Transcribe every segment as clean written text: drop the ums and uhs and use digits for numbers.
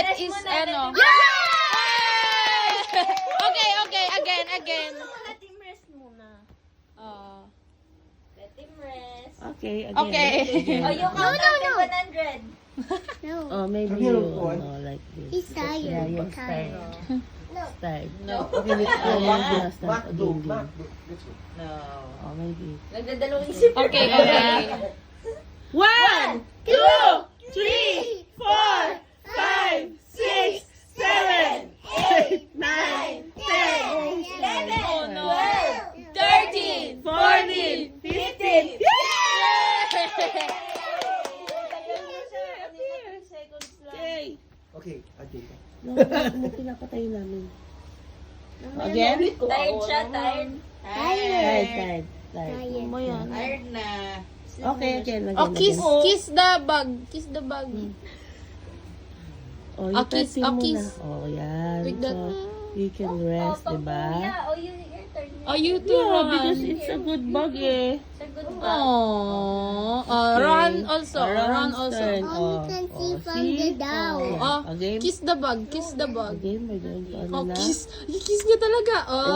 That is, ano. Okay, again. Let him rest muna. Oh. Let him rest. Okay, again. Okay. Oh, you count until 100. No. Oh, maybe you, like this. He's tired. Yeah, you're Tired. tired. Tired. No. Okay, let's go. Let's start Back do, again. back do. Let's go. No. Oh, maybe. Nagdadalawang isip. Okay. 1, 2, 3, 4, 5, 6, 7, 8, 9, 10, 11, 13, 14, 15. Okay. Okay, atin ka. No, ano pinapatay namin? Again? Tired siya, tired. Tired. Tired. Mo yan. Tired na. Okay, again. Oh, kiss the bug. Kiss the bug. Oh, Oh, you kiss, press him oh, muna. kiss. Oh, yan. With that. So, you can rest, diba? Oh, your turn. Oh, you too, Yeah, Ron. because it's a good bug eh. It's a good one. Oh, Okay. Ron also. Ron Ron's also. turn. Oh, you can see from the down. Oh, Again? kiss the bug. Kiss the bug. Again, we're going to ano Oh, na? kiss. I-kiss niya talaga. Oh, that's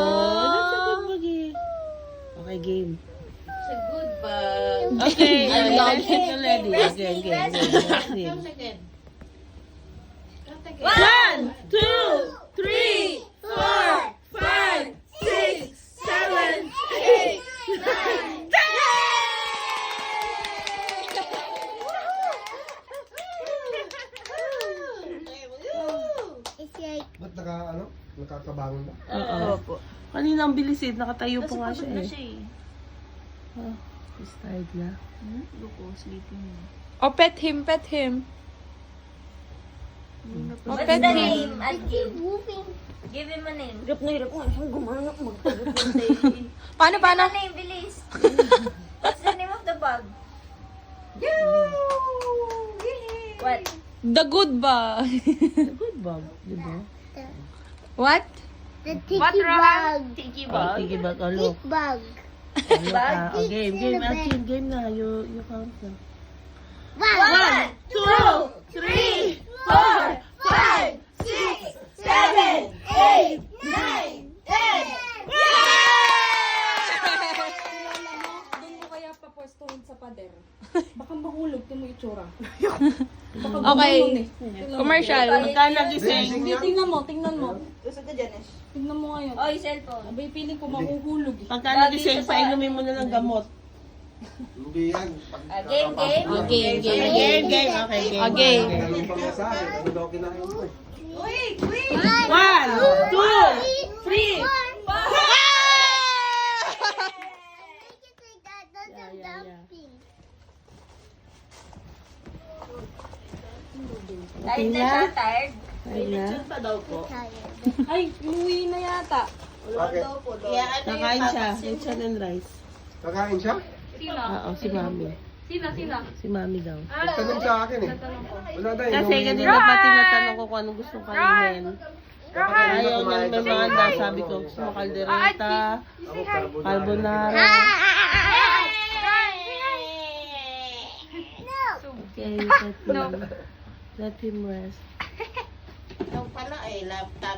a good Oh. bug eh. Okay, game. It's a good bug. Okay, Ay, let's lagi. get ready. Again. Again. 1, 2, 3, 4, 5, 6, 7, 8, 9, 10! It's like Ba't nakakabangon ba? Oo. Kanina ang bilis eh. Nakatayo pa nga siya eh. Oh, he's tired na. Oh, pet him. Oh, What's pet the him. name? Again. moving. Give him a name. Paano? Ano name, bilis? What's the name of the bug? What? The good bug. Good bug, di ba? What? The tiki bug. Tiki Oh, sige bug. Oh, look. Tick bug. Look, oh, game. Game na. You count na. 1, 2, 3, 4, 5, 6, 7, 8, 9, 10! Doon mo kaya papwestuhin sa pader. Baka mahulog, ito mo itsura. Okay. Commercial. Pagka nagising, Hindi, tingnan mo. Tingnan mo ngayon. Oh, yung cellphone. Abay, piling ko mahuhulog eh. pagka nagising, painumin mo na ng gamot. Hindi yan. Game. Okay, game. Game. Okay, game. Okay. Ganun pa nga sa akin. Ano daw kinain mo eh? 1, 2, 3, 4! Tired na siya, tired. Tired na? Ay, umuwi na yata. Bakit? Kakain siya. Lechon and rice. Kakain siya? Oo, si Mami. Si Mami daw. Nagtanong sa akin eh. Wala na, Kasi inuwi kanina na. pa tinatanong ko kung anong gusto kainin. Dapat kanina Ayaw niyang kumain may kami. manda. Sabi ko, gusto mo kaldereta, Ako, carbonara. carbonara. Okay, let him rest. Yung pala ay laptop.